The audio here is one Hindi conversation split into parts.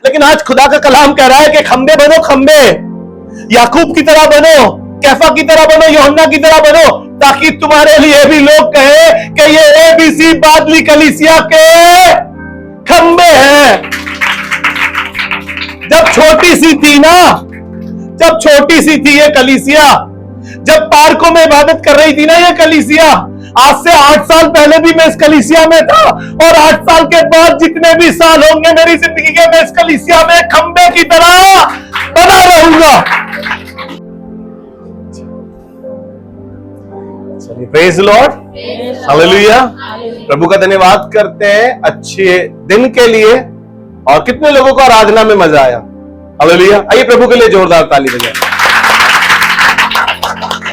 लेकिन आज खुदा का कलाम कह रहा है कि खंबे बनो, खंबे याकूब की तरह बनो, कैफा की तरह बनो, यूहन्ना की तरह बनो, ताकि तुम्हारे लिए भी लोग कहे कि ये एबीसी बादली कलीसिया के खंबे हैं। जब छोटी सी थी ना, जब छोटी सी थी ये कलीसिया, जब पार्कों में इबादत कर रही थी ना ये कलीसिया, आज से 8 साल पहले भी मैं इस कलीसिया में था, और 8 साल के बाद जितने भी साल होंगे मेरी जिंदगी के, मैं इस कलीसिया में खंबे की तरह बना रहूंगा। Praise Lord, hallelujah. प्रभु का धन्यवाद करते हैं अच्छे दिन के लिए। और कितने लोगों को आराधना में मजा आया, हालेलुया। आइए प्रभु के लिए जोरदार ताली बजाएं।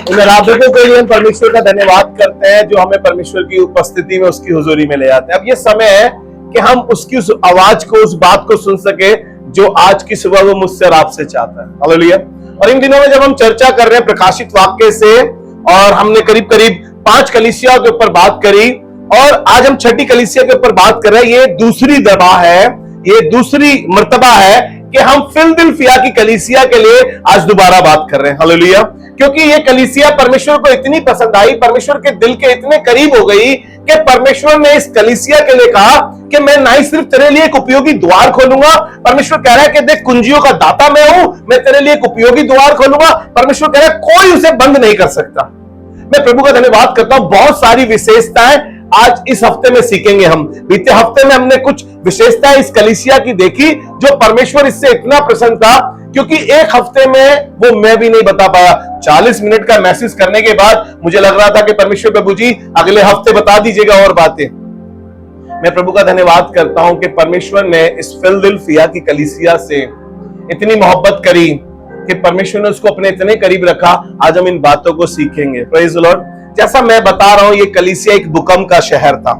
इन आराधकों के लिए हम परमेश्वर का धन्यवाद करते हैं जो हमें परमेश्वर की उपस्थिति में, उसकी हुजूरी में ले आते हैं। अब ये समय है कि हम उसकी उस आवाज को, उस बात को सुन सके जो आज की सुबह वो मुझसे और आपसे चाहता है, हालेलुया। और इन दिनों में जब हम चर्चा कर रहे हैं प्रकाशित वाक्य से, और हमने करीब करीब 5 कलीसिया के ऊपर बात करी, और आज हम 6ठी कलीसिया के ऊपर बात कर रहे हैं। ये दूसरी दफा है, ये दूसरी मर्तबा है कि हम फिलदिल्फिया की कलीसिया के लिए आज दोबारा बात कर रहे हैं, हालेलुया। क्योंकि ये कलीसिया परमेश्वर को इतनी पसंद आई, परमेश्वर के दिल के इतने करीब हो गई कि परमेश्वर ने इस कलीसिया के लिए कहा कि मैं ना ही सिर्फ तेरे लिए एक उपयोगी द्वार खोलूंगा, परमेश्वर कह रहा है कि देख कुंजियों का दाता मैं हूं, मैं तेरे लिए एक उपयोगी द्वार खोलूंगा। परमेश्वर कह रहा है कोई उसे बंद नहीं कर सकता। मैं प्रभु का धन्यवाद करता हूं। बहुत सारी विशेषताएं आज इस हफ्ते में सीखेंगे हम। बीते हफ्ते में हमने कुछ विशेषताएं इस कलीसिया की देखी जो परमेश्वर इससे इतना प्रसन्न था, क्योंकि एक हफ्ते में वो मैं भी नहीं बता पाया। 40 मिनट का मैसेज करने के बाद मुझे लग रहा था कि परमेश्वर प्रभु जी अगले हफ्ते बता दीजिएगा और बातें। मैं प्रभु का धन्यवाद करता हूं कि परमेश्वर ने इस फिलदिल्फिया की कलीसिया से इतनी मोहब्बत करी कि परमेश्वर ने उसको अपने इतने करीब रखा। आज हम इन बातों को सीखेंगे, प्रेज द लॉर्ड। जैसा मैं बता रहा हूं, ये कलीसिया एक भूकंप का शहर था,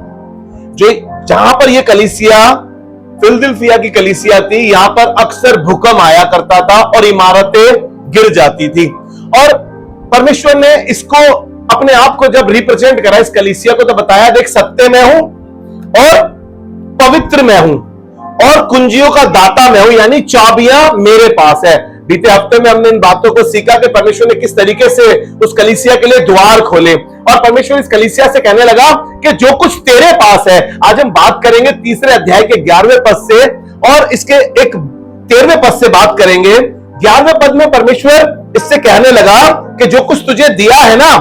जो जहां पर ये कलीसिया फिलदिल्फिया की कलीसिया थी, यहां पर अक्सर भूकंप आया करता था और इमारतें गिर जाती थी। और परमेश्वर ने इसको अपने आप को जब रिप्रेजेंट करा इस कलीसिया को, तो बताया देख सत्य में हूं और पवित्र में हूं और कुंजियों का दाता मैं हूं, यानी चाबियां मेरे पास है। बीते हफ्ते में हमने इन बातों को सीखा कि परमेश्वर ने किस तरीके से उस कलीसिया के लिए द्वार खोले, और परमेश्वर इस कलीसिया से कहने लगा कि जो कुछ तेरे पास है। आज हम बात करेंगे 3 अध्याय के 11वें पद से, और इसके एक 13वें पद से बात करेंगे। 11वें पद में परमेश्वर इससे कहने लगा कि जो कुछ तुझे दिया है ना,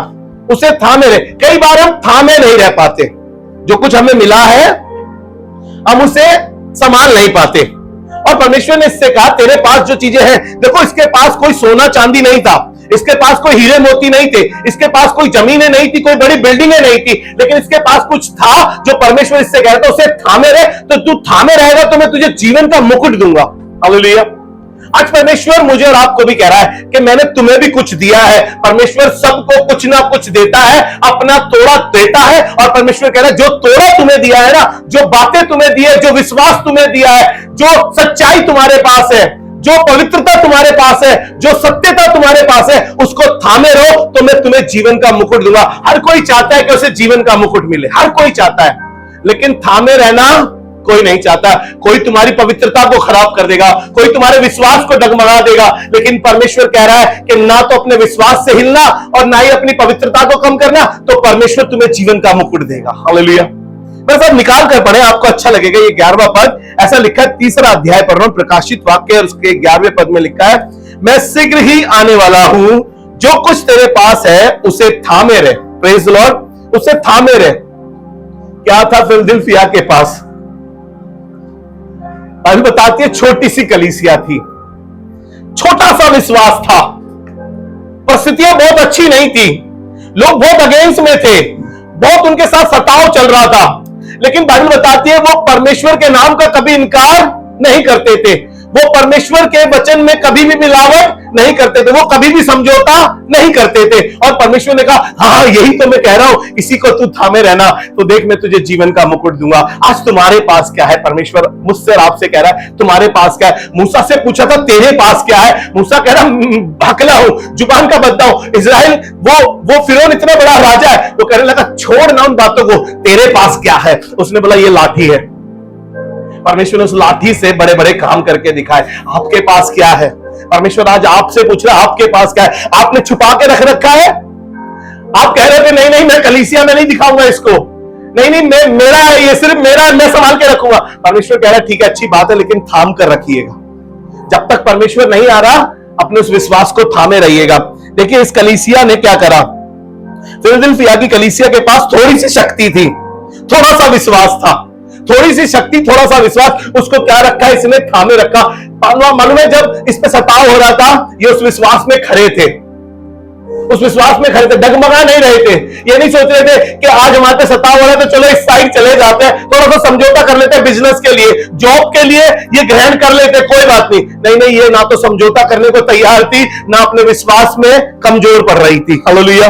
उसे थामे रहे। कई बार हम थामे नहीं रह पाते, जो कुछ हमें मिला है हम उसे संभाल नहीं पाते। और परमेश्वर ने इससे कहा तेरे पास जो चीजें हैं, देखो इसके पास कोई सोना चांदी नहीं था, इसके पास कोई हीरे मोती नहीं थे, इसके पास कोई जमीनें नहीं थी, कोई बड़ी बिल्डिंगें नहीं थी, लेकिन इसके पास कुछ था जो परमेश्वर इससे कह रहा था उसे थामे रहे। तो तू थामे रहेगा तो मैं तुझे जीवन का मुकुट दूंगा, हालेलुया। आज परमेश्वर मुझे और आपको भी कह रहा है कि मैंने तुम्हें भी कुछ दिया है। परमेश्वर सबको कुछ ना कुछ देता है, अपना तोड़ा देता है। और परमेश्वर कह रहा है जो तोड़ा तुम्हें दिया है ना, जो बातें तुम्हें दी है, जो विश्वास तुम्हें दिया है, जो सच्चाई तुम्हारे पास है, जो पवित्रता तुम्हारे पास है, जो सत्यता तुम्हारे पास है, उसको थामे रहो तो मैं तुम्हें जीवन का मुकुट दूंगा। हर कोई चाहता है कि उसे जीवन का मुकुट मिले, हर कोई चाहता है, लेकिन थामे रहना कोई नहीं चाहता। कोई तुम्हारी पवित्रता को खराब कर देगा, कोई तुम्हारे विश्वास को डगमगा देगा, लेकिन परमेश्वर कह रहा है कि ना तो अपने विश्वास से हिलना और ना ही अपनी पवित्रता को कम करना, तो परमेश्वर तुम्हें जीवन का मुकुट देगा, हालेलुया। मैं सब निकाल कर पढ़े, आपको अच्छा लगेगा। ये 11वां पद ऐसा लिखा है, 3 अध्याय पढ़ रहा हूं, प्रकाशित वाक्य, और उसके 11वें पद में लिखा है, मैं शीघ्र ही आने वाला हूं, जो कुछ तेरे पास है उसे थामे रहे। प्रेज द लॉर्ड, उसे थामे रहे। क्या था फिलदिल्फिया के पास? बाइबल बताती है छोटी सी कलीसिया थी, छोटा सा विश्वास था, परिस्थितियां बहुत अच्छी नहीं थी, लोग बहुत अगेंस्ट में थे, बहुत उनके साथ सताव चल रहा था, लेकिन बाइबल बताती है वो परमेश्वर के नाम का कभी इनकार नहीं करते थे, वो परमेश्वर के वचन में कभी भी मिलावट नहीं करते थे, वो कभी भी समझौता नहीं करते थे। और परमेश्वर ने कहा हाँ यही तो मैं कह रहा हूं, इसी को तू थामे रहना तो देख मैं तुझे जीवन का मुकुट दूंगा। आज तुम्हारे पास क्या है? परमेश्वर मुझसे और आपसे कह रहा है तुम्हारे पास क्या है? मूसा से पूछा था तेरे पास क्या है? मूसा कह रहा भाकला हूं, जुबान का बद्दा हूं। इजराइल वो फिरौन इतना बड़ा राजा है, वो कहने लगा छोड़ ना उन बातों को, तेरे पास क्या है? उसने बोला ये लाठी है। परमेश्वर ने उस लाठी से बड़े बड़े काम करके दिखाए। आपके पास क्या है? परमेश्वर आज आपसे पूछ रहा है, आपके पास क्या है? आपने छुपा के रख रखा है। आप कह रहे थे नहीं नहीं मैं कलीसिया में नहीं दिखाऊंगा इसको, नहीं नहीं मैं मेरा है, ये सिर्फ मेरा है, मैं संभाल के रखूंगा। परमेश्वर कह रहा है ठीक है अच्छी बात है, लेकिन थाम कर रखिएगा। जब तक परमेश्वर नहीं आ रहा अपने उस विश्वास को थामे रहिएगा। देखिए इस कलीसिया ने क्या करा, फिलदिल्फिया की कलीसिया के पास थोड़ी सी शक्ति थी, थोड़ा सा विश्वास था, थोड़ी सी शक्ति, थोड़ा सा विश्वास, उसको क्या रखा, इसने थामे रखा। मालूम है जब इस पे सताव हो रहा था, ये उस विश्वास में खड़े थे, उस विश्वास में खड़े थे, डगमगा नहीं रहे थे। ये नहीं सोच रहे थे कि आज हमारे पे सताव हो रहा है तो चलो इस साइड चले जाते हैं, थोड़ा सा समझौता कर लेते हैं, बिजनेस के लिए, जॉब के लिए ये ग्रहण कर लेते, कोई बात नहीं। नहीं नहीं, ये ना तो समझौता करने को तैयार थी, ना अपने विश्वास में कमजोर पड़ रही थी। हालेलुया।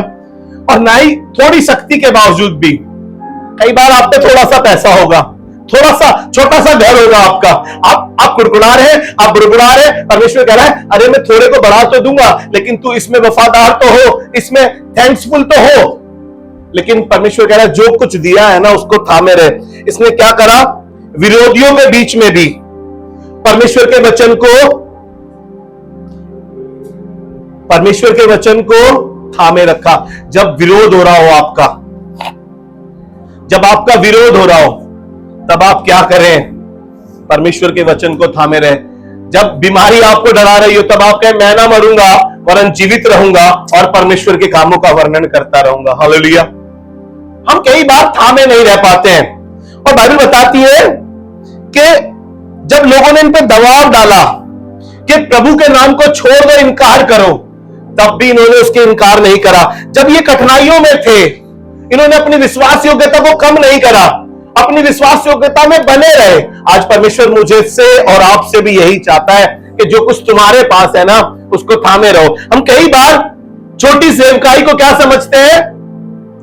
और ना ही थोड़ी शक्ति के बावजूद भी, कई बार आप पे थोड़ा सा पैसा होगा, थोड़ा सा छोटा सा घर होगा आपका, आप कुड़कुड़ा रहे, आप बुड़बुड़ा रहे, परमेश्वर कह रहा है अरे मैं थोड़े को बढ़ा तो दूंगा, लेकिन तू इसमें वफादार तो हो, इसमें थैंक्सफुल तो हो। लेकिन परमेश्वर कह रहा है जो कुछ दिया है ना उसको थामे रहे। इसने क्या करा, विरोधियों के बीच में भी परमेश्वर के वचन को थामे रखा। जब विरोध हो रहा हो आपका, जब आपका विरोध हो रहा हो, तब आप क्या करें, परमेश्वर के वचन को थामे रहे। जब बीमारी आपको डरा रही हो, तब आप कहें मैं ना मरूंगा वरन जीवित रहूंगा और परमेश्वर के कामों का वर्णन करता रहूंगा। हालेलुया। हम कई बार थामे नहीं रह पाते हैं, और बाइबल बताती है कि जब लोगों ने इन पर दबाव डाला कि प्रभु के नाम को छोड़ दो, इनकार करो, तब भी इन्होंने उसके इनकार नहीं करा। जब ये कठिनाइयों में थे, इन्होंने अपनी विश्वास योग्यता को कम नहीं करा, अपनी विश्वास योग्यता में बने रहे। आज परमेश्वर मुझे से और आपसे भी यही चाहता है कि जो कुछ तुम्हारे पास है ना उसको थामे रहो। हम कई बार छोटी सेवकाई को क्या समझते हैं,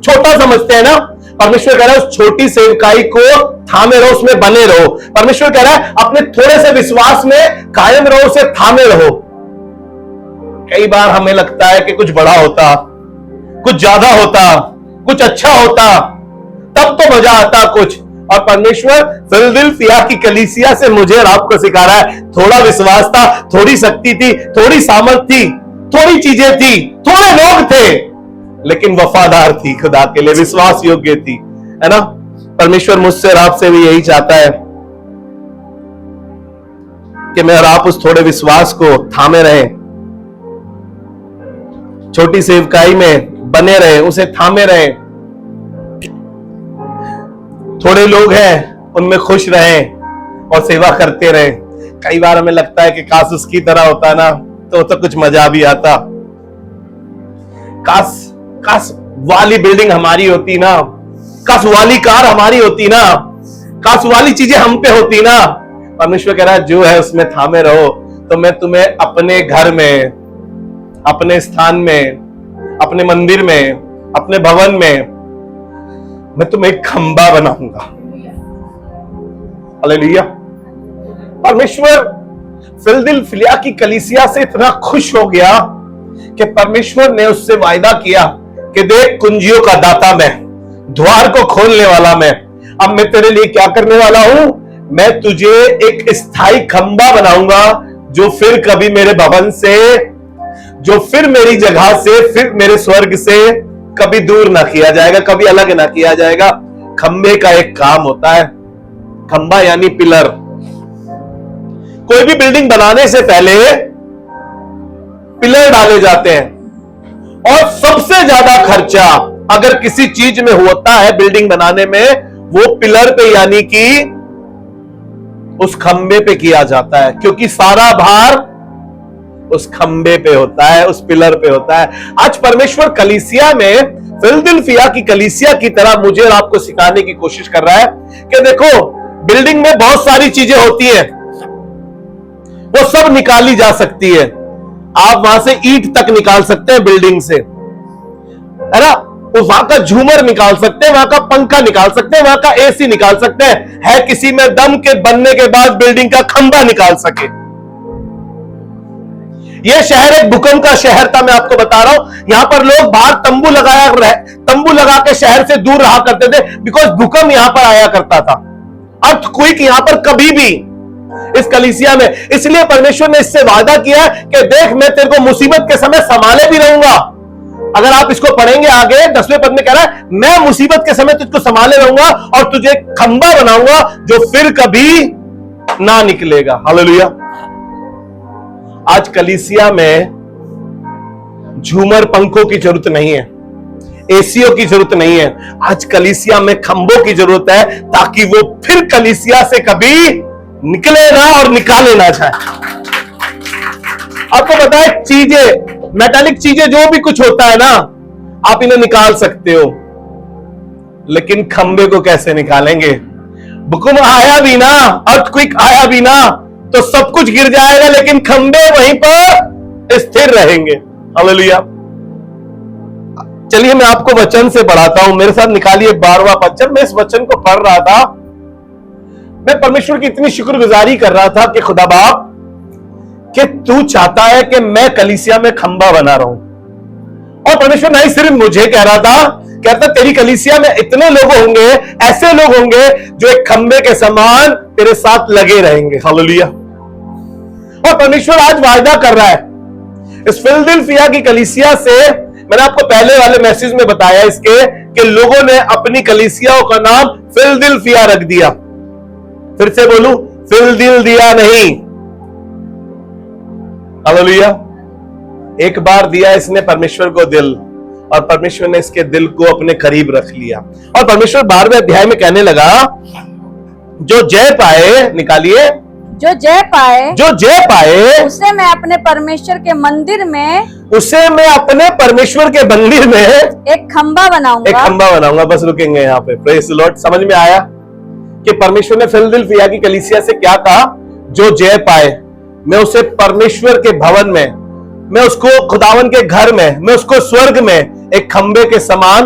छोटा समझते हैं ना। परमेश्वर कह रहा है उस छोटी सेवकाई को थामे रहो, उसमें बने रहो। परमेश्वर कह रहा है अपने थोड़े से विश्वास में कायम रहो, उसे थामे रहो। कई बार हमें लगता है कि कुछ बड़ा होता, कुछ ज्यादा होता, कुछ अच्छा होता, तब तो मजा आता कुछ। और परमेश्वर फिलदिल्फिया की कलीसिया से मुझे और आपको सिखा रहा है, थोड़ा विश्वास था, थोड़ी शक्ति थी, थोड़ी सामर्थ थी, थोड़ी चीजें थी, थोड़े लोग थे, लेकिन वफादार थी, खुदा के लिए विश्वास योग्य थी, है ना। परमेश्वर मुझसे और आपसे भी यही चाहता है कि मैं और आप उस थोड़े विश्वास को थामे रहें, छोटी सेवकाई में बने रहें, उसे थामे रहें। थोड़े लोग हैं उनमें खुश रहें और सेवा करते रहें। कई बार हमें लगता है कि काश उसकी तरह होता ना तो कुछ मजा भी आता, काश वाली बिल्डिंग हमारी होती ना, काश वाली कार हमारी होती ना, काश वाली चीजें हम पे होती ना। परमेश्वर कह रहा है जो है उसमें थामे रहो, तो मैं तुम्हें अपने घर में, अपने स्थान में, अपने मंदिर में, अपने भवन में मैं तुम्हें एक खंबा बनाऊंगा। हालेलुया। परमेश्वर फिलदिल्फिया की कलीसिया से इतना खुश हो गया कि परमेश्वर ने उससे वायदा किया कि देख कुंजियों का दाता मैं, द्वार को खोलने वाला मैं, अब मैं तेरे लिए क्या करने वाला हूं, मैं तुझे एक स्थायी खंबा बनाऊंगा जो फिर कभी मेरे भवन से, जो फिर मेरी जगह से, फिर मेरे स्वर्ग से कभी दूर ना किया जाएगा, कभी अलग ना किया जाएगा। खंबे का एक काम होता है, खंबा यानी पिलर। कोई भी बिल्डिंग बनाने से पहले पिलर डाले जाते हैं, और सबसे ज्यादा खर्चा अगर किसी चीज में होता है बिल्डिंग बनाने में, वो पिलर पे यानी कि उस खंबे पे किया जाता है, क्योंकि सारा भार उस खंबे पे होता है, उस पिलर पे होता है। आज परमेश्वर कलीसिया में, फिलदिल्फिया की कलीसिया की तरह मुझे और आपको सिखाने की कोशिश कर रहा है कि देखो बिल्डिंग में बहुत सारी चीजें होती हैं, वो सब निकाली जा सकती है। आप वहां से ईंट तक निकाल सकते हैं बिल्डिंग से, है ना, वहां का झूमर निकाल सकते हैं, वहां का पंखा निकाल सकते हैं, वहां का एसी निकाल सकते हैं। है किसी में दम के बनने के बाद बिल्डिंग का खंबा निकाल सके। यह शहर एक भूकंप का शहर था, मैं आपको बता रहा हूं। यहां पर लोग बाहर तंबू तंबू लगा के शहर से दूर रहा करते थे, बिकॉज भूकंप यहां पर आया करता था। अर्थक्वेक यहां पर कभी भी इस कलीसिया में। इसलिए परमेश्वर ने इससे वादा किया कि देख मैं तेरे को मुसीबत के समय संभाले भी रहूंगा। अगर आप इसको पढ़ेंगे आगे 10वें पद में कह रहा है मैं मुसीबत के समय तुझको संभाले रहूंगा और तुझे एक खंबा बनाऊंगा जो फिर कभी ना निकलेगा। हालेलुया। आज कलीसिया में झूमर पंखों की जरूरत नहीं है, एसीओ की जरूरत नहीं है। आज कलीसिया में खंभों की जरूरत है ताकि वो फिर कलीसिया से कभी निकले ना और निकाले ना जाए। आपको पता है चीजें, मेटालिक चीजें जो भी कुछ होता है ना, आप इन्हें निकाल सकते हो, लेकिन खंबे को कैसे निकालेंगे? भूकंप आया भी ना, अर्थक्वेक आया भी ना, तो सब कुछ गिर जाएगा, लेकिन खंबे वहीं पर स्थिर रहेंगे। हालेलुया। चलिए मैं आपको वचन से पढ़ाता हूं, मेरे साथ निकालिए 12वां पद। जब मैं इस वचन को पढ़ रहा था, मैं परमेश्वर की इतनी शुक्रगुजारी कर रहा था कि खुदा बाप कि तू चाहता है कि मैं कलीसिया में खंबा बना रहा हूं। और परमेश्वर नहीं सिर्फ मुझे कह रहा था, कहता तेरी कलीसिया में इतने लोग होंगे, ऐसे लोग होंगे जो एक खंबे के समान तेरे साथ लगे रहेंगे। हालेलुया। और परमेश्वर आज वायदा कर रहा है इस फिलदिल्फिया की कलीसिया से। मैंने आपको पहले वाले मैसेज में बताया इसके कि लोगों ने अपनी कलीसियाओं का नाम फिलदिल्फिया रख दिया। फिर से बोलूं, फिलदिल्फिया नहीं। हालेलुया। एक बार दिया इसने परमेश्वर को दिल, और परमेश्वर ने इसके दिल को अपने करीब रख लिया। और परमेश्वर 12वें अध्याय में कहने लगा जो जय पाए, निकालिए, जो जय पाए उसे मैं अपने परमेश्वर के मंदिर में एक खंबा बनाऊंगा। बस रुकेंगे यहाँ पे। Praise the Lord. समझ में आया कि परमेश्वर ने फिलदिल्फिया की कलीसिया से क्या कहा? जो जय पाए मैं उसे परमेश्वर के भवन में, मैं उसको खुदावन के घर में, मैं उसको स्वर्ग में एक खंबे के समान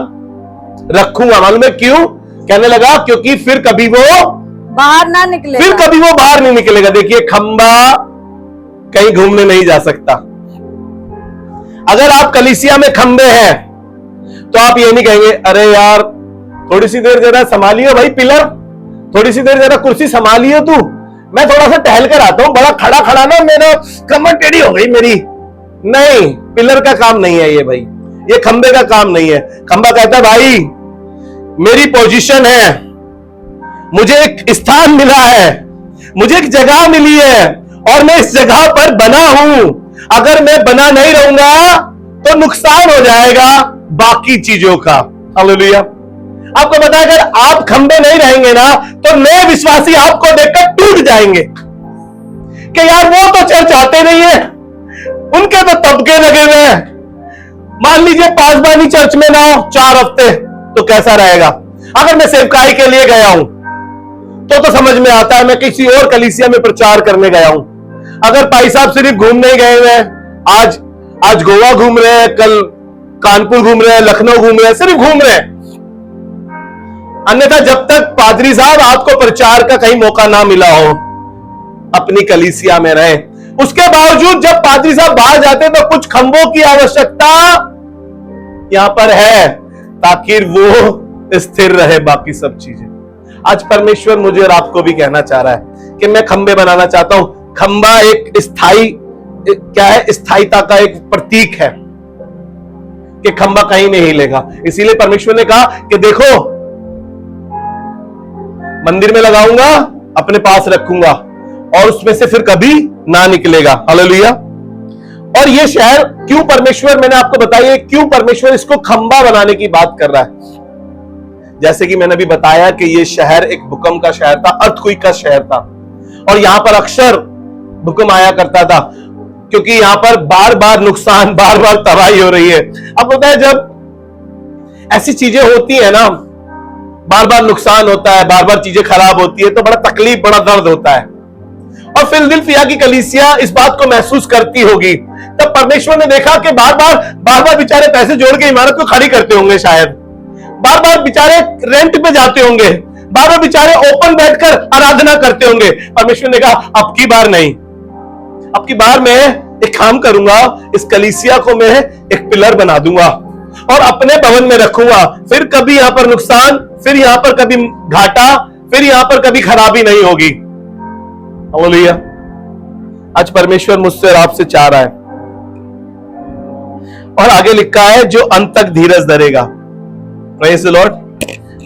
रखूंगा। मालूम है क्यों? कहने लगा क्योंकि फिर कभी वो बाहर ना निकलेगा, फिर कभी वो बाहर नहीं निकलेगा। देखिए खंबा कहीं घूमने नहीं जा सकता। अगर आप कलीसिया में खंबे हैं तो आप ये नहीं कहेंगे अरे यार थोड़ी सी देर जरा संभालियो भाई पिलर, थोड़ी सी देर जरा कुर्सी संभालियो तू, मैं थोड़ा सा टहल कर आता हूं, बड़ा खड़ा खड़ा ना मेरा कमर टेढ़ी हो गई मेरी। नहीं, पिलर का काम नहीं है ये भाई, ये खंबे का काम नहीं है। खंबा कहता है भाई मेरी पोजीशन है, मुझे एक स्थान मिला है, मुझे एक जगह मिली है और मैं इस जगह पर बना हूं। अगर मैं बना नहीं रहूंगा तो नुकसान हो जाएगा बाकी चीजों का। हालेलुया। आपको पता है अगर आप खंबे नहीं रहेंगे ना तो नए विश्वासी आपको देखकर टूट जाएंगे कि यार वो तो चर्च आते नहीं है, उनके तो तबके लगे हुए हैं। मान लीजिए पासबानी चर्च में ना हो 4 हफ्ते तो कैसा रहेगा। अगर मैं सेवकाई के लिए गया हूं तो समझ में आता है मैं किसी और कलीसिया में प्रचार करने गया हूं। अगर भाई साहब सिर्फ घूमने ही गए हुए हैं, आज गोवा घूम रहे हैं, कल कानपुर घूम रहे हैं, लखनऊ घूम रहे हैं, सिर्फ घूम रहे हैं। अन्यथा जब तक पादरी साहब आपको प्रचार का कहीं मौका ना मिला हो अपनी कलीसिया में रहे। उसके बावजूद जब पादरी साहब बाहर जाते तो कुछ खंभों की आवश्यकता यहां पर है ताकि वो स्थिर रहे बाकी सब चीजें। आज परमेश्वर मुझे और आपको भी कहना चाह रहा है कि मैं खंबे बनाना चाहता हूं। खंबा एक स्थायी क्या है? स्थायिता का एक प्रतीक है कि खंबा कहीं नहीं हिलेगा। इसीलिए परमेश्वर ने कहा कि देखो मंदिर में लगाऊंगा, अपने पास रखूंगा और उसमें से फिर कभी ना निकलेगा। हालेलुया। और ये शहर क्यों परमेश्वर, मैंने आपको बताया क्यों परमेश्वर इसको खंबा बनाने की बात कर रहा है। जैसे कि मैंने अभी बताया कि ये शहर एक भूकंप का शहर था, अर्थक्वेक का शहर था, और यहां पर अक्सर भूकंप आया करता था क्योंकि यहां पर बार बार नुकसान, बार बार तबाही हो रही है। अब होता है जब ऐसी चीजें होती है ना, बार बार नुकसान होता है, बार बार चीजें खराब होती है तो बड़ा तकलीफ, बड़ा दर्द होता है। और फिलदिल्फिया की कलीसिया इस बात को महसूस करती होगी। तब परमेश्वर ने देखा कि बार बार बेचारे पैसे जोड़ के इमारत को खड़ी करते होंगे, शायद बार बार बेचारे रेंट पे जाते होंगे, बार बार बेचारे ओपन बैठकर आराधना करते होंगे। परमेश्वर ने कहा अब की बार नहीं, अब की बार मैं एक काम करूंगा, इस कलीसिया को मैं एक पिलर बना दूंगा और अपने भवन में रखूंगा। फिर कभी यहां पर नुकसान, फिर यहां पर कभी घाटा, फिर यहां पर कभी खराबी नहीं होगी। हालेलुया। आज परमेश्वर मुझसे और आपसे चाह रहा है, और आगे लिखा है जो अंत तक धीरज धरेगा। Praise the Lord.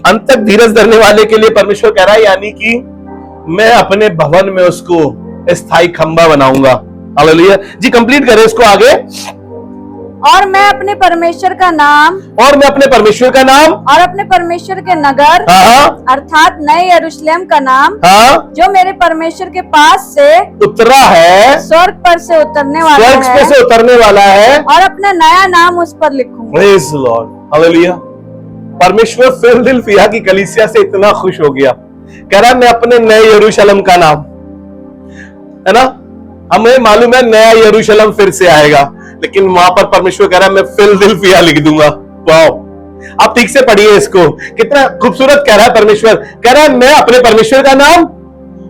अंत तक धीरज धरने वाले के लिए परमेश्वर कह रहा है, यानी कि मैं अपने भवन में उसको स्थायी खंबा बनाऊंगा। हालेलुया जी, कंप्लीट करें इसको आगे। और मैं अपने परमेश्वर का नाम और अपने परमेश्वर के नगर, अर्थात नए यरूशलेम का नाम, जो मेरे परमेश्वर के पास से उतरा है, स्वर्ग पर से उतरने वाला है, स्वर्ग पे से उतरने वाला है, और अपना नया नाम उस पर लिखूंगा। Praise the Lord. हालेलुया। परमेश्वर फिलदिल्फिया की कलीसिया से इतना खुश हो गया, कह रहा है मैं अपने नए यरूशलेम का नाम, है ना, हमें मालूम है नया यरूशलेम फिर से आएगा, लेकिन वहां पर परमेश्वर कह रहा है मैं फिलदिल्फिया लिख दूंगा। वाओ, आप ठीक से पढ़िए इसको, कितना खूबसूरत कह रहा है परमेश्वर। कह रहा है मैं अपने परमेश्वर का नाम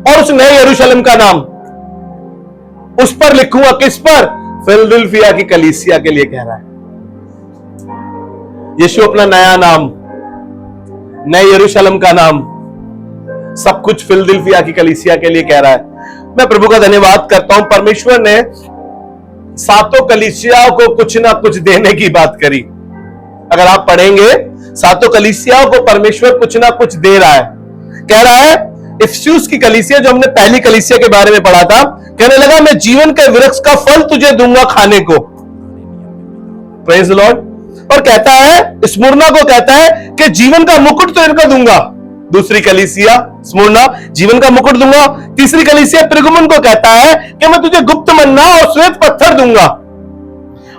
और उस नए यरूशलेम का नाम उस पर लिखूंगा। किस पर? फिलदिल्फिया की कलीसिया के लिए कह रहा है। यीशु अपना नया नाम, नए यरूशलेम का नाम, सब कुछ फिलदिल्फिया की कलीसिया के लिए कह रहा है। मैं प्रभु का धन्यवाद करता हूं, परमेश्वर ने सातों कलीसियाओं को कुछ ना कुछ देने की बात करी। अगर आप पढ़ेंगे, सातों कलीसियाओं को परमेश्वर कुछ ना कुछ दे रहा है। कह रहा है इफिसुस की कलीसिया, जो हमने पहली कलीसिया के बारे में पढ़ा था, कहने लगा मैं जीवन के वृक्ष का फल तुझे दूंगा खाने को। Praise the Lord. और कहता है, स्मुरना को कहता है कि जीवन का मुकुट तो इनको दूंगा। दूसरी कलीसिया स्मुरना, जीवन का मुकुट दूंगा। तीसरी कलीसिया पेरगमुन को कहता है कि मैं तुझे गुप्त मन्ना और श्वेत पत्थर दूंगा।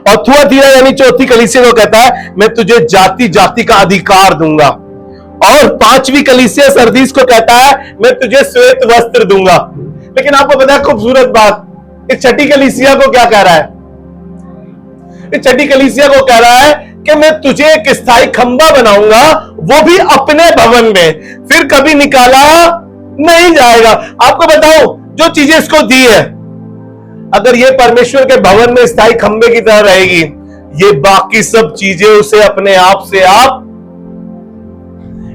और थुआतीरा यानी चौथी कलीसिया को कहता है मैं तुझे जाति जाति का अधिकार दूंगा। और पांचवी कलीसिया सरदीस को कहता है मैं तुझे श्वेत वस्त्र दूंगा। लेकिन आपको पता है खूबसूरत बात, इस छठी कलीसिया को क्या कह रहा है? इस छठी कलीसिया को कह रहा है कि मैं तुझे एक स्थायी खंबा बनाऊंगा, वो भी अपने भवन में, फिर कभी निकाला नहीं जाएगा। आपको बताऊं, जो चीजें इसको दी है, अगर ये परमेश्वर के भवन में स्थायी खंबे की तरह रहेगी, ये बाकी सब चीजें उसे अपने आप से आप,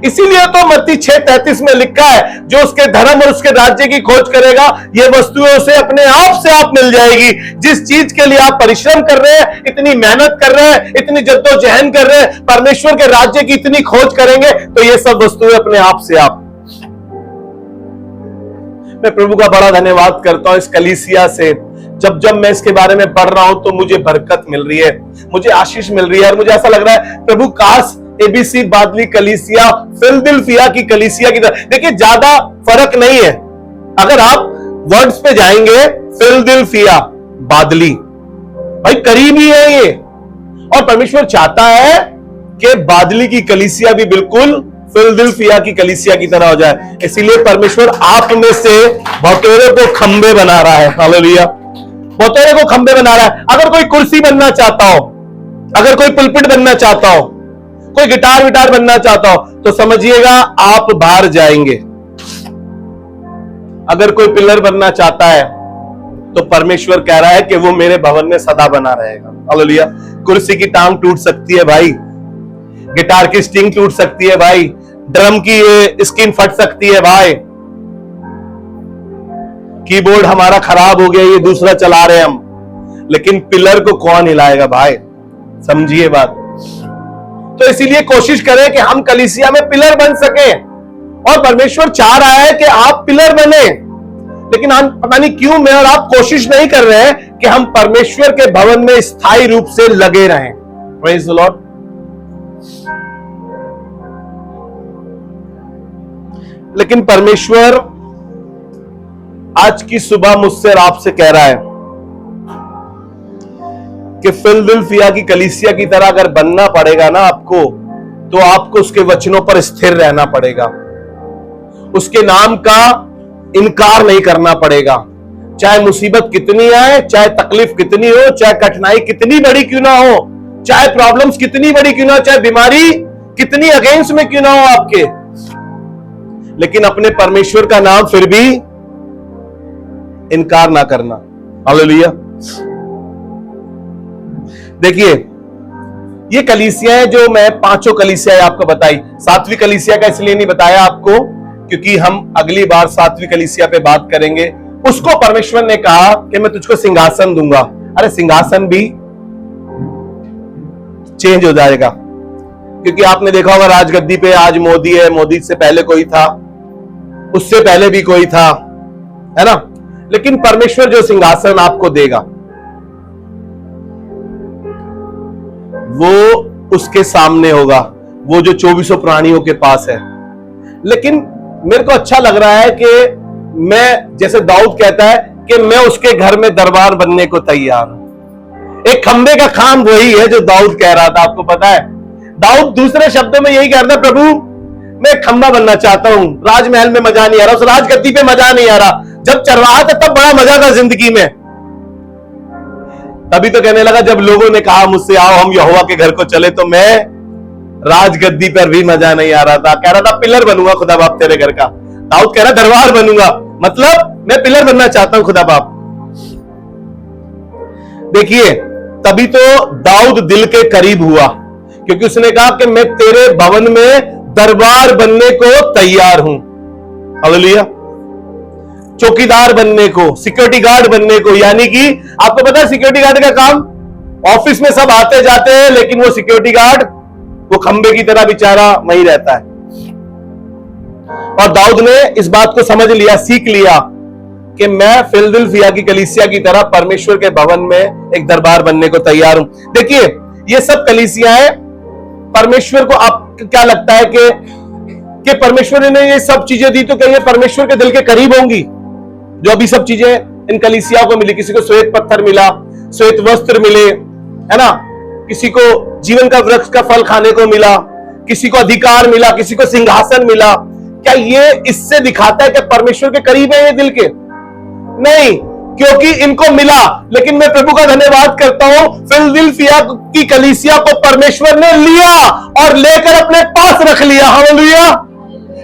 इसीलिए तो मत्ती 6:33 में लिखा है जो उसके धर्म और उसके राज्य की खोज करेगा, ये वस्तुएं उसे अपने आप से आप मिल जाएगी। जिस चीज के लिए आप परिश्रम कर रहे हैं, इतनी मेहनत कर रहे हैं, इतनी जद्दोजहद कर रहे हैं, परमेश्वर के राज्य की इतनी खोज करेंगे तो ये सब वस्तुएं अपने आप से आप। मैं प्रभु का बड़ा धन्यवाद करता हूं इस कलीसिया से। जब जब मैं इसके बारे में पढ़ रहा हूं तो मुझे बरकत मिल रही है, मुझे आशीष मिल रही है, और मुझे ऐसा लग रहा है प्रभु काश एबीसी बादली कलीसिया फिलदिल्फिया की कलीसिया की तरह। देखिए ज्यादा फर्क नहीं है, अगर आप वर्ड्स पे जाएंगे फिलदिल्फिया बादली, भाई करीब ही है ये। और परमेश्वर चाहता है कि बादली की कलीसिया भी बिल्कुल फिलदिल्फिया की कलीसिया की तरह हो जाए। इसीलिए परमेश्वर आप में से बहुतेरे को खंबे बना रहा है। हालेलुया। बहुतेरे को खंबे बना रहा है। अगर कोई कुर्सी बनना चाहता हो, अगर कोई पुलपिट बनना चाहता हो, कोई गिटार विटार बनना चाहता हो, तो समझिएगा आप बाहर जाएंगे। अगर कोई पिलर बनना चाहता है तो परमेश्वर कह रहा है कि वो मेरे भवन में सदा बना रहेगा। हालेलुया। कुर्सी की टांग टूट सकती है भाई, गिटार की स्ट्रिंग टूट सकती है भाई, ड्रम की स्किन फट सकती है भाई, कीबोर्ड हमारा खराब हो गया, ये दूसरा चला रहे हम, लेकिन पिलर को कौन हिलाएगा भाई? समझिए बात। तो इसीलिए कोशिश करें कि हम कलीसिया में पिलर बन सके, और परमेश्वर चाह रहा है कि आप पिलर बने। लेकिन हम पता नहीं क्यों मैं और आप कोशिश नहीं कर रहे हैं कि हम परमेश्वर के भवन में स्थायी रूप से लगे रहें। Praise the Lord. लेकिन परमेश्वर आज की सुबह मुझसे और आपसे कह रहा है कि फिलदिल्फिया की कलीसिया की तरह अगर बनना पड़ेगा ना आपको, तो आपको उसके वचनों पर स्थिर रहना पड़ेगा, उसके नाम का इनकार नहीं करना पड़ेगा। चाहे मुसीबत कितनी आए, चाहे तकलीफ कितनी हो, चाहे कठिनाई कितनी बड़ी क्यों ना हो, चाहे प्रॉब्लम्स कितनी बड़ी क्यों ना हो, चाहे बीमारी कितनी अगेंस्ट में क्यों ना हो आपके, लेकिन अपने परमेश्वर का नाम फिर भी इनकार ना करना। हालेलुया। देखिए ये कलीसिया है जो मैं पांचों कलीसिया आपको बताई, सातवीं कलीसिया का इसलिए नहीं बताया आपको क्योंकि हम अगली बार 7वीं कलीसिया पे बात करेंगे। उसको परमेश्वर ने कहा कि मैं तुझको सिंहासन दूंगा। अरे सिंहासन भी चेंज हो जाएगा, क्योंकि आपने देखा होगा राजगद्दी पे आज मोदी है, मोदी से पहले कोई था, उससे पहले भी कोई था, है ना। लेकिन परमेश्वर जो सिंहासन आपको देगा वो उसके सामने होगा, वो जो 2400 प्राणियों के पास है। लेकिन मेरे को अच्छा लग रहा है कि मैं, जैसे दाऊद कहता है कि मैं उसके घर में दरबार बनने को तैयार हूं। एक खंबे का काम वही है जो दाऊद कह रहा था, आपको पता है। दाऊद दूसरे शब्दों में यही कह रहा था, प्रभु मैं खंबा बनना चाहता हूं, राजमहल में मजा नहीं आ रहा, उस राजगद्दी पे मजा नहीं आ रहा। जब चरवाहा था तब बड़ा मजा था जिंदगी में। तभी तो कहने लगा, जब लोगों ने कहा मुझसे आओ हम यहोवा के घर को चले, तो मैं राजगद्दी पर भी मजा नहीं आ रहा था। कह रहा था पिलर बनूंगा खुदा बाप तेरे घर का। दाऊद कह रहा दरबार बनूंगा, मतलब मैं पिलर बनना चाहता हूं खुदा बाप। देखिए, तभी तो दाऊद दिल के करीब हुआ, क्योंकि उसने कहा कि मैं तेरे भवन में दरबार बनने को तैयार हूं। हालेलुया। चौकीदार बनने को, सिक्योरिटी गार्ड बनने को। यानी कि आपको पता है सिक्योरिटी गार्ड का काम, ऑफिस में सब आते जाते हैं, लेकिन वो सिक्योरिटी गार्ड वो खंबे की तरह बेचारा वहीं रहता है। और दाऊद ने इस बात को समझ लिया, सीख लिया कि मैं फिलदिल्फिया की कलीसिया की तरह परमेश्वर के भवन में एक दरबार बनने को तैयार हूं। देखिए, ये सब कलीसियाएं परमेश्वर को, आप क्या लगता है कि परमेश्वर ने ये सब चीजें दी तो क्या ये परमेश्वर के दिल के करीब होंगी? जो अभी सब चीजें इन कलीसियाओं को मिली, किसी को श्वेत पत्थर मिला, श्वेत वस्त्र मिले, है ना, किसी को जीवन का वृक्ष का फल खाने को मिला, किसी को अधिकार मिला, किसी को सिंहासन मिला। क्या ये इससे दिखाता है कि परमेश्वर के करीब है ये दिल के? नहीं, क्योंकि इनको मिला। लेकिन मैं प्रभु का धन्यवाद करता हूं, फिलदिल्फिया की कलीसिया को परमेश्वर ने लिया और लेकर अपने पास रख लिया। हालेलुया।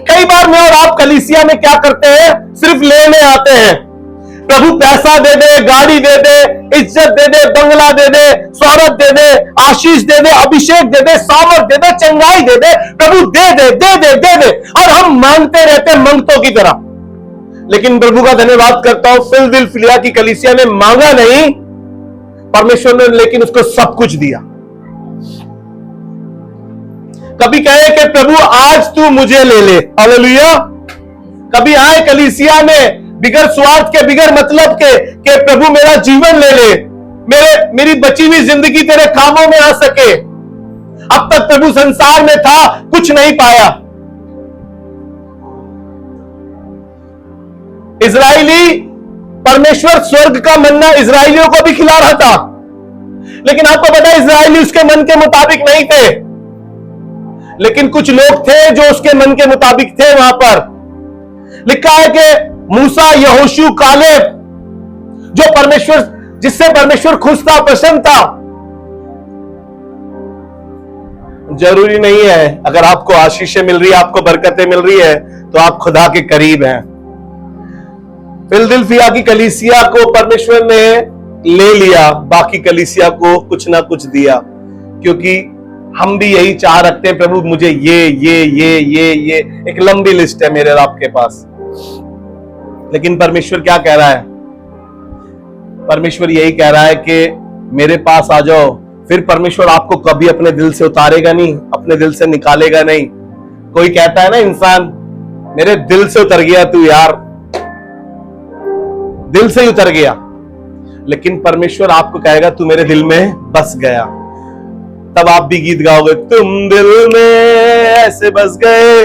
कई बार मैं और आप कलीसिया में क्या करते हैं, सिर्फ लेने आते हैं। प्रभु पैसा दे दे, गाड़ी दे दे, इज्जत दे दे, बंगला दे दे, शोहरत दे दे, आशीष दे दे, अभिषेक दे दे, सामर्थ दे दे, चंगाई दे दे। प्रभु दे दे दे दे दे दे, और हम मांगते रहते मंगतों की तरह। लेकिन प्रभु का धन्यवाद करता हूं, फिलदिल्फिया की कलीसिया ने मांगा नहीं, परमेश्वर ने लेकिन उसको सब कुछ दिया। कभी कहे कि प्रभु आज तू मुझे ले ले। हालेलुया। कभी आए कलीसिया में बिगर स्वार्थ के, बिगर मतलब के, कि प्रभु मेरा जीवन ले ले, मेरी बची हुई जिंदगी तेरे कामों में आ सके। अब तक प्रभु संसार में था, कुछ नहीं पाया। इजरायली, परमेश्वर स्वर्ग का मन्ना इजरायलियों को भी खिला रहा था, लेकिन आपको पता है इजरायली उसके मन के मुताबिक नहीं थे। लेकिन कुछ लोग थे जो उसके मन के मुताबिक थे। वहां पर लिखा है कि मूसा, यहोशू, कालेब, जो परमेश्वर, जिससे परमेश्वर खुश था, प्रसन्न था। जरूरी नहीं है अगर आपको आशीषें मिल रही है, आपको बरकतें मिल रही है, तो आप खुदा के करीब हैं। फिलदिल्फिया की कलीसिया को परमेश्वर ने ले लिया, बाकी कलीसिया को कुछ ना कुछ दिया, क्योंकि हम भी यही चाह रखते हैं, प्रभु मुझे ये एक लंबी लिस्ट है मेरे और आपके पास। लेकिन परमेश्वर क्या कह रहा है? परमेश्वर यही कह रहा है कि मेरे पास आ जाओ। फिर परमेश्वर आपको कभी अपने दिल से उतारेगा नहीं, अपने दिल से निकालेगा नहीं। कोई कहता है ना, इंसान मेरे दिल से उतर गया तू यार, दिल से ही उतर गया। लेकिन परमेश्वर आपको कहेगा तू मेरे दिल में बस गया। तब आप भी गीत गाओगे, तुम दिल में ऐसे बस गए,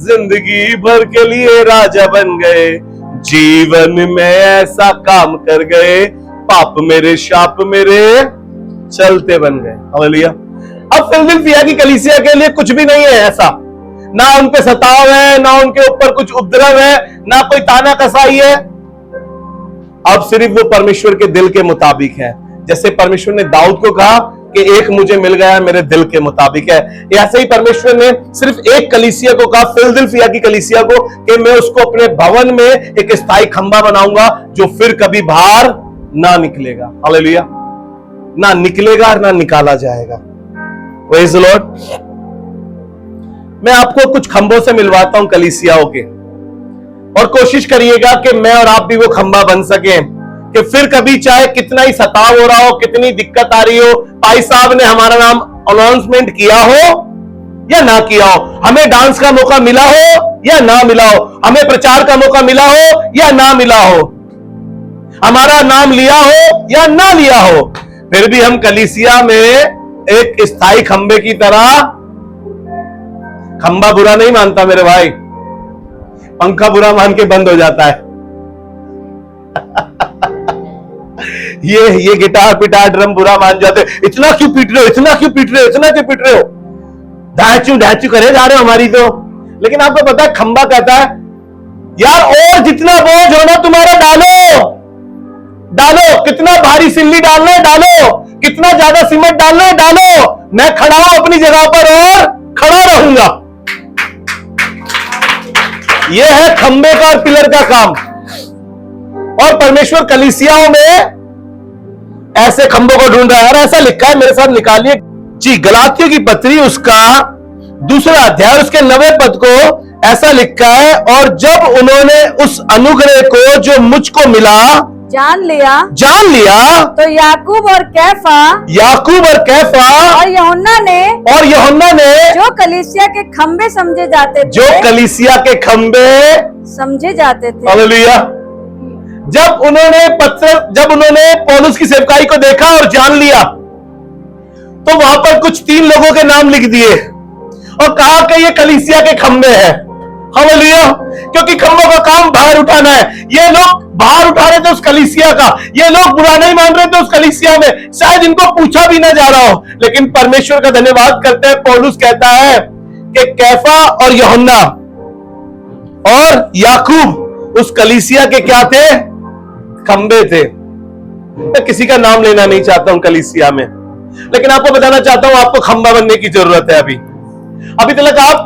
जिंदगी भर के लिए राजा बन गए, जीवन में ऐसा काम कर गए, पाप मेरे शाप मेरे चलते बन गए। हालेलुया। अब फिलदिल्फिया की कलीसिया के लिए कुछ भी नहीं है ऐसा, ना उन पे सताव है, ना उनके ऊपर कुछ उपद्रव है, ना कोई ताना कसाई है। अब सिर्फ वो परमेश्वर के दिल के मुताबिक है। जैसे परमेश्वर ने दाऊद को कहा कि एक मुझे मिल गया मेरे दिल के मुताबिक है, ऐसे ही परमेश्वर ने सिर्फ एक कलीसिया को कहा, फिलदिल्फिया की कलीसिया को, कि मैं उसको अपने भवन में एक स्थायी खंबा बनाऊंगा जो फिर कभी बाहर ना निकलेगा। हालेलुया। ना निकलेगा ना निकाला जाएगा। Praise the Lord. मैं आपको कुछ खंभों से मिलवाता हूं कलीसियाओं के। और कोशिश करिएगा कि मैं और आप भी वो खंबा बन सके, कि फिर कभी चाहे कितना ही सताव हो रहा हो, कितनी दिक्कत आ रही हो, भाई साहब ने हमारा नाम अनाउंसमेंट किया हो या ना किया हो, हमें डांस का मौका मिला हो या ना मिला हो, हमें प्रचार का मौका मिला हो या ना मिला हो, हमारा नाम लिया हो या ना लिया हो, फिर भी हम कलीसिया में एक स्थायी खंबे की तरह, खंबा बुरा नहीं मानता मेरे भाई, पंखा बुरा मान के बंद हो जाता है। ये गिटार पिटार ड्रम बुरा मान जाते, इतना क्यों पीट रहे हो, इतना क्यों पीट रहे हो, इतना क्यों पीट रहे हो, ढाचू करे जा रहे हो हमारी तो। लेकिन आपको पता है खंबा कहता है यार और जितना बोझ हो ना तुम्हारा डालो, डालो, कितना भारी सिल्ली डालना है डालो, कितना ज्यादा सीमेंट डालना है डालो, मैं खड़ा हूं अपनी जगह पर और खड़ा रहूंगा। यह है खंबे का और पिलर का काम। और परमेश्वर कलीसियाओं में ऐसे खंभों को ढूंढ रहा है। और ऐसा लिखा है, मेरे साथ निकालिए जी, गलातियों की पत्री उसका 2 अध्याय उसके 9वें पद को ऐसा लिखा है, और जब उन्होंने उस अनुग्रह को जो मुझको मिला जान लिया तो याकूब और कैफा और यूहन्ना ने जो कलीसिया के खंबे समझे जाते थे हालेलुया। जब उन्होंने पौलुस की सेवकाई को देखा और जान लिया, तो वहां पर कुछ 3 लोगों के नाम लिख दिए और कहा कि ये कलीसिया के खंबे हैं। हालेलुया। क्योंकि खंबों का काम भार उठाना है। ये लोग भार उठा रहे थे उस कलीसिया का, ये लोग बुरा नहीं मान रहे थे उस कलीसिया में, शायद इनको पूछा भी ना जा रहा हो, लेकिन परमेश्वर का धन्यवाद करते हैं। पौलुस कहता है कि कैफा और यूहन्ना और याकूब उस कलीसिया के क्या थे? खंबे थे। मैं किसी का नाम लेना नहीं चाहता हूं कलीसिया में, लेकिन आपको बताना चाहता हूं आपको खंबा बनने की जरूरत है। अभी तक आप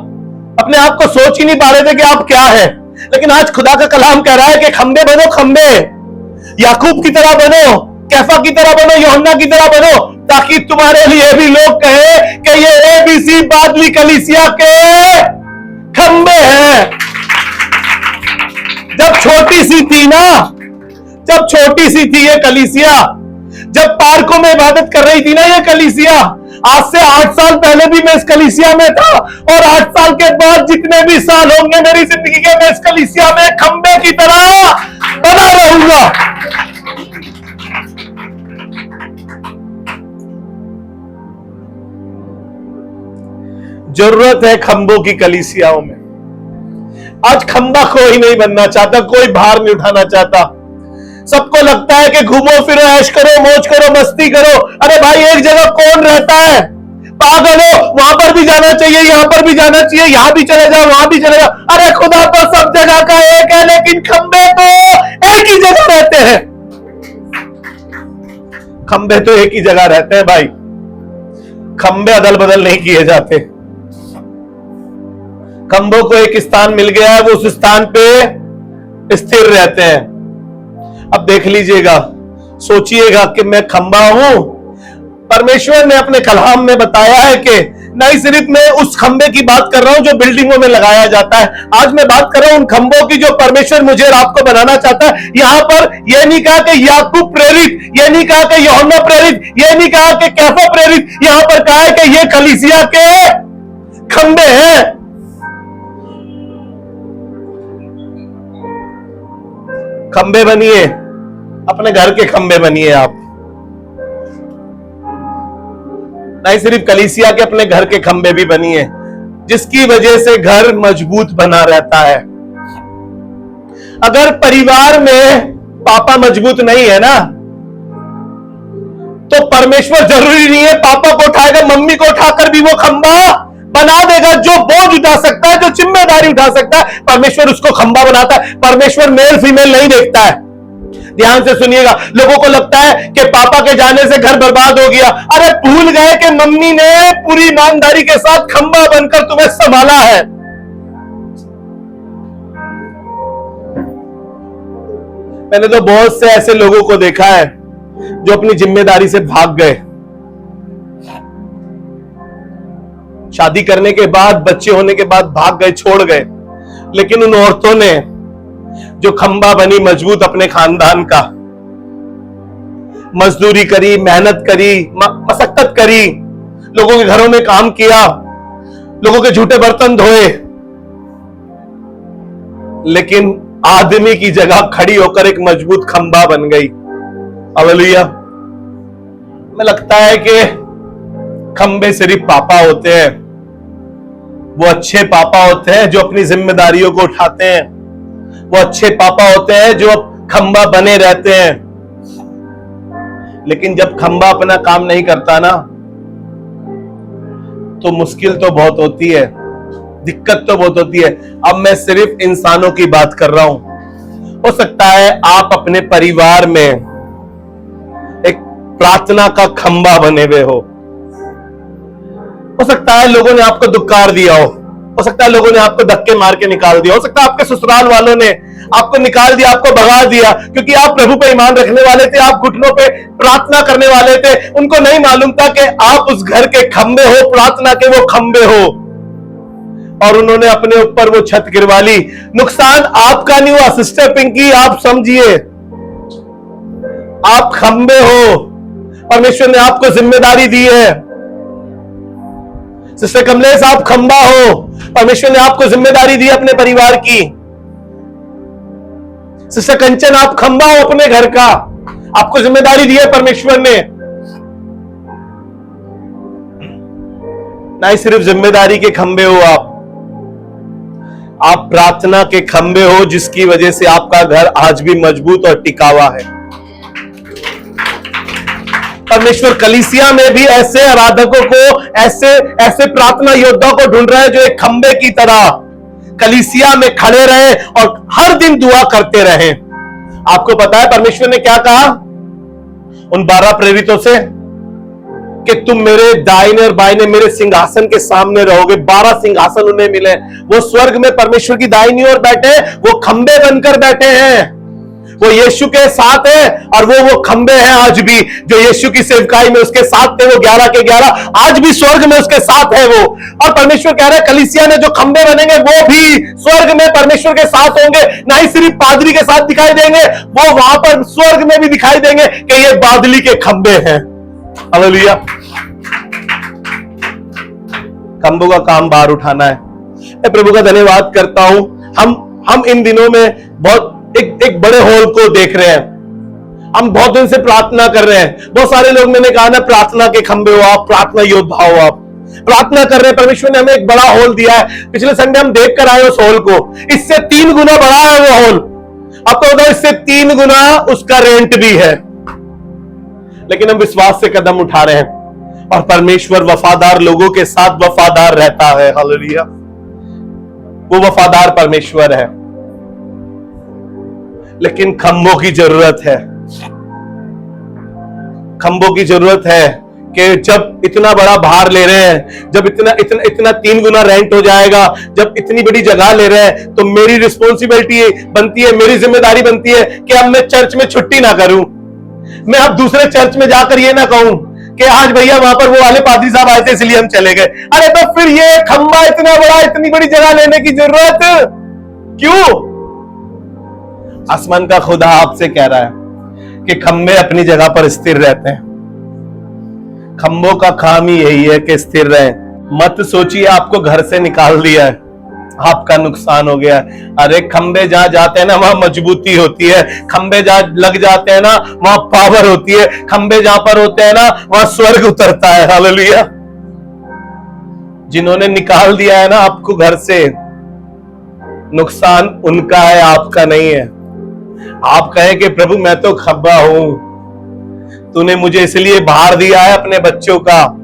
अपने आप को सोच ही नहीं पा रहे थे कि आप क्या है, लेकिन आज खुदा का कलाम कह रहा है कि खंबे बनो, खंबे याकूब की तरह बनो, कैफा की तरह बनो, यूहन्ना की तरह बनो, ताकि तुम्हारे लिए भी लोग कहे कि ये एबीसी बादली कलीसिया के खंबे हैं। जब छोटी सी थी ये कलीसिया, जब पार्कों में इबादत कर रही थी ना ये कलीसिया, आज से 8 साल पहले भी मैं इस कलीसिया में था, और 8 साल के बाद जितने भी साल होंगे मेरी जिंदगी के, मैं इस कलीसिया में खंबे की तरह बना रहूंगा। जरूरत है खंबों की कलीसियाओं में। आज खंबा कोई नहीं बनना चाहता, कोई भार नहीं उठाना चाहता। सबको लगता है कि घूमो फिरो, ऐश करो, मौज करो, मस्ती करो। अरे भाई एक जगह कौन रहता है? पागल हो, वहां पर भी जाना चाहिए, यहां पर भी जाना चाहिए, यहां भी चले जाओ, वहां भी चले जाओ। अरे खुदा तो सब जगह का एक है, लेकिन खंबे तो एक ही जगह रहते हैं। खंबे तो एक ही जगह रहते हैं भाई, खंबे अदल बदल नहीं किए जाते। खंबों को एक स्थान मिल गया है, वो उस स्थान पे स्थिर रहते हैं। अब देख लीजिएगा, सोचिएगा कि मैं खंबा हूं। परमेश्वर ने अपने कलाम में बताया है कि नहीं सिर्फ मैं उस खंबे की बात कर रहा हूं जो बिल्डिंगों में लगाया जाता है, आज मैं बात कर रहा हूं उन खंबों की जो परमेश्वर मुझे और आपको बनाना चाहता है। यहां पर यह नहीं कहा कि याकूब प्रेरित, यह नहीं कहा कि यूहन्ना प्रेरित, यह नहीं कहा कि कैफा प्रेरित, यहां पर कहा है कि ये कलीसिया के खंबे हैं। खंबे बनिए, अपने घर के खंबे बनिए आप, नहीं सिर्फ कलीसिया के, अपने घर के खंबे भी बनिए, जिसकी वजह से घर मजबूत बना रहता है। अगर परिवार में पापा मजबूत नहीं है ना, तो परमेश्वर जरूरी नहीं है पापा को उठाएगा, मम्मी को उठाकर भी वो खंबा बना देगा। जो बोझ उठा सकता है, जो जिम्मेदारी उठा सकता है, परमेश्वर उसको खंबा बनाता है। परमेश्वर मेल फीमेल नहीं देखता है। ध्यान से सुनिएगा, लोगों को लगता है कि पापा के जाने से घर बर्बाद हो गया। अरे भूल गए कि मम्मी ने पूरी ईमानदारी के साथ खंबा बनकर तुम्हें संभाला है। मैंने तो बहुत से ऐसे लोगों को देखा है जो अपनी जिम्मेदारी से भाग गए। शादी करने के बाद, बच्चे होने के बाद भाग गए, छोड़ गए, लेकिन उन औरतों ने जो खंबा बनी मजबूत अपने खानदान का। मजदूरी करी, मेहनत करी, मशक्कत करी, लोगों के घरों में काम किया, लोगों के झूठे बर्तन धोए, लेकिन आदमी की जगह खड़ी होकर एक मजबूत खंबा बन गई। हालेलुया। हमें लगता है कि खंबे सिर्फ पापा होते हैं, वो अच्छे पापा होते हैं जो अपनी जिम्मेदारियों को उठाते हैं, वो अच्छे पापा होते हैं जो खंबा बने रहते हैं। लेकिन जब खंबा अपना काम नहीं करता ना, तो मुश्किल तो बहुत होती है, दिक्कत तो बहुत होती है। अब मैं सिर्फ इंसानों की बात कर रहा हूं। हो सकता है आप अपने परिवार में एक प्रार्थना का खंबा बने हुए हो सकता है लोगों ने आपको दुक्कार दिया हो सकता है लोगों ने आपको धक्के मार के निकाल दिया, हो सकता है आपके ससुराल वालों ने आपको निकाल दिया, आपको भगा दिया, क्योंकि आप प्रभु पे ईमान रखने वाले थे, आप घुटनों पे प्रार्थना करने वाले थे। उनको नहीं मालूम था कि आप उस घर के खंबे हो, प्रार्थना के वो खंबे हो, और उन्होंने अपने ऊपर वो छत गिरवा ली। नुकसान आपका नहीं हुआ सिस्टर पिंकी, आप समझिए, आप खंबे हो, परमेश्वर ने आपको जिम्मेदारी दी है। सिस्टर कमलेश आप खंबा हो, परमेश्वर ने आपको जिम्मेदारी दी अपने परिवार की। सिस्टर कंचन आप खंबा हो अपने घर का, आपको जिम्मेदारी दी है परमेश्वर ने। ना ही सिर्फ जिम्मेदारी के खंबे हो आप प्रार्थना के खंबे हो, जिसकी वजह से आपका घर आज भी मजबूत और टिकावा है। परमेश्वर कलीसिया में भी ऐसे आराधकों को, ऐसे प्रार्थना योद्धाओं को ढूंढ रहे हैं जो एक खंबे की तरह कलीसिया में खड़े रहे और हर दिन दुआ करते रहे। आपको पता है परमेश्वर ने क्या कहा उन 12 प्रेरितों से कि तुम मेरे दाहिने और बाइने मेरे सिंहासन के सामने रहोगे। 12 सिंहासन उन्हें मिले, वो स्वर्ग में परमेश्वर की दाहिनी ओर बैठे, वो खंबे बनकर बैठे हैं, वो यीशु के साथ है, और वो खंबे हैं आज भी जो यीशु की सेवकाई में उसके साथ थे। वो 11 के 11 आज भी स्वर्ग में उसके साथ है वो। और परमेश्वर कह रहे हैं कलीसिया ने जो खंबे बनेंगे वो भी स्वर्ग में परमेश्वर के साथ होंगे। ना ही सिर्फ पादरी के साथ दिखाई देंगे, वो वहां पर स्वर्ग में भी दिखाई देंगे कि ये बादली के खंबे हैं। हालेलुया। खंबों का काम बाहर उठाना है। मैं प्रभु का धन्यवाद करता हूं। हम इन दिनों में बहुत एक बड़े हॉल को देख रहे हैं। हम बहुत दिन से प्रार्थना कर रहे हैं। बहुत सारे लोग मैंने कहा ना प्रार्थना के खंबे हो आप, प्रार्थना योद्धा हो आप, प्रार्थना कर रहे हैं। परमेश्वर ने हमें एक बड़ा हॉल दिया है। पिछले संडे हम देख कर आए उस हॉल को। इससे 3 गुना बड़ा है वो हॉल। आपको बताओ इससे 3 गुना उसका रेंट भी है। लेकिन हम विश्वास से कदम उठा रहे हैं और परमेश्वर वफादार लोगों के साथ वफादार रहता है। हालेलुया। वो वफादार परमेश्वर है। लेकिन खंबों की जरूरत है। खंबों की जरूरत है कि जब इतना बड़ा भार ले रहे हैं, जब इतना 3 गुना रेंट हो जाएगा, जब इतनी बड़ी जगह ले रहे हैं, तो मेरी रिस्पॉन्सिबिलिटी बनती है, मेरी जिम्मेदारी बनती है कि अब मैं चर्च में छुट्टी ना करूं। मैं अब दूसरे चर्च में जाकर ये ना कहूं कि आज भैया वहां पर वो वाले पादरी साहब आए थे इसलिए हम चले गए। अरे तो फिर ये खंबा इतना बड़ा, इतनी बड़ी जगह लेने की जरूरत क्यों? आसमान का खुदा आपसे कह रहा है कि खंबे अपनी जगह पर स्थिर रहते हैं। खंबों का काम ही यही है कि स्थिर रहें। मत सोचिए आपको घर से निकाल दिया है, आपका नुकसान हो गया। अरे खंबे जहां जाते हैं ना वहां मजबूती होती है। खंबे जहां लग जाते हैं ना वहां पावर होती है। खंबे जहां पर होते हैं ना वहां स्वर्ग उतरता है। हालेलुया। जिन्होंने निकाल दिया है ना आपको घर से, नुकसान उनका है, आपका नहीं है। आप कहें कि प्रभु मैं तो खंबा हूं, तूने मुझे इसलिए बाहर दिया है अपने बच्चों का,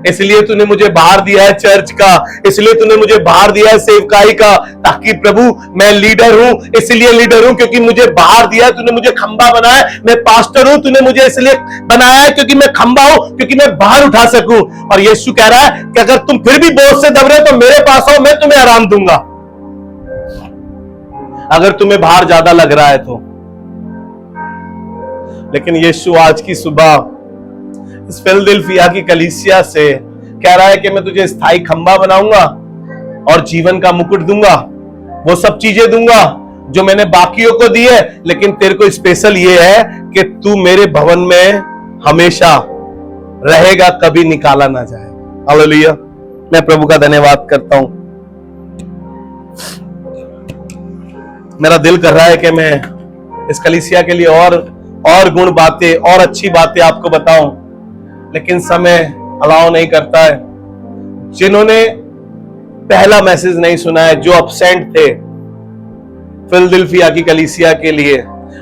इसलिए तूने मुझे बाहर दिया है चर्च का, इसलिए तूने मुझे बाहर दिया है सेवकाई का, ताकि प्रभु मैं लीडर हूं, इसलिए लीडर हूं क्योंकि मुझे बाहर दिया है, तूने मुझे खंबा बनाया है। मैं पास्टर हूं, तूने मुझे इसलिए बनाया है क्योंकि मैं खंबा हूं, क्योंकि मैं बाहर उठा सकूं। और यीशु कह रहा है कि अगर तुम फिर भी बोझ से दब रहे तो मेरे पास आओ, मैं तुम्हें आराम दूंगा। अगर तुम्हें बाहर ज्यादा लग रहा है तो। लेकिन यीशु आज की सुबह इस फिलदिल्फिया की कलीसिया से कह रहा है कि मैं तुझे स्थायी खंबा बनाऊंगा और जीवन का मुकुट दूंगा, वो सब चीजें दूंगा, जो मैंने बाकियों को दी है, लेकिन तेरे को स्पेशल ये है कि तू मेरे भवन में हमेशा रहेगा, कभी निकाला ना जाएगा। हालेलुया। मैं प्रभु का धन्यवाद करता हूं। मेरा दिल कर रहा है कि मैं इस कलीसिया के लिए और गुण बातें और अच्छी बातें आपको बताऊं, लेकिन समय अलाउ नहीं करता है। जिन्होंने पहला मैसेज नहीं सुना है, जो अपसेंट थे फिलदिल्फिया की कलीसिया के लिए,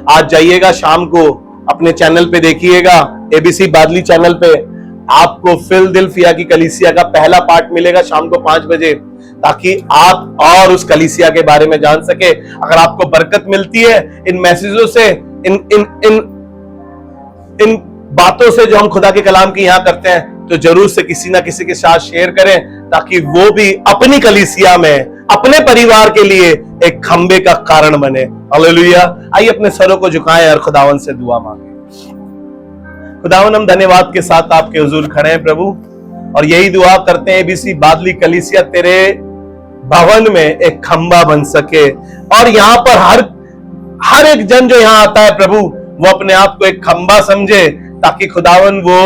आज जाइएगा शाम को अपने चैनल पे देखिएगा, एबीसी बादली चैनल पे आपको फिलदिल्फिया की कलीसिया का पहला पार्ट मिलेगा शाम को 5 बजे, ताकि आप और उस कलीसिया के बारे में जान सके। अगर आपको बरकत मिलती है इन मैसेजों से, इन बातों से जो हम खुदा के कलाम की यहां करते हैं, तो जरूर से किसी ना किसी के साथ शेयर करें, ताकि वो भी अपनी कलीसिया में अपने परिवार के लिए एक खंबे का कारण बने। हालेलुया। आइए अपने सरों को झुकाएं और खुदावन से दुआ मांगे। खुदावन, हम धन्यवाद के साथ आपके हुजूर खड़े हैं प्रभु, और यही दुआ करते हैं एबीसी बादली कलीसिया तेरे भवन में एक खंबा बन सके, और यहां पर हर एक जन जो यहां आता है प्रभु, वो अपने आप को एक खंबा समझे, ताकि खुदावन वो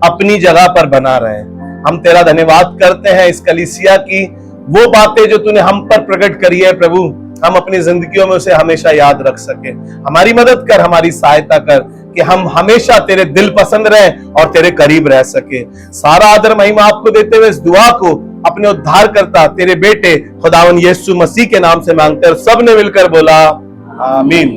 अपनी जगह पर बना रहे। हम तेरा धन्यवाद करते हैं इस कलीसिया की वो बातें जो तूने हम पर प्रकट करी है प्रभु, हम अपनी जिंदगियों में उसे हमेशा याद रख सके। हमारी मदद कर, हमारी सहायता कर, कि हम हमेशा तेरे दिल पसंद रहें और तेरे करीब रह सके। सारा आदर महिमा आपको देते हुए इस दुआ को अपने उद्धार करता तेरे बेटे खुदावन यीशु मसीह के नाम से मांगते हैं, और सबने मिलकर बोला आमीन।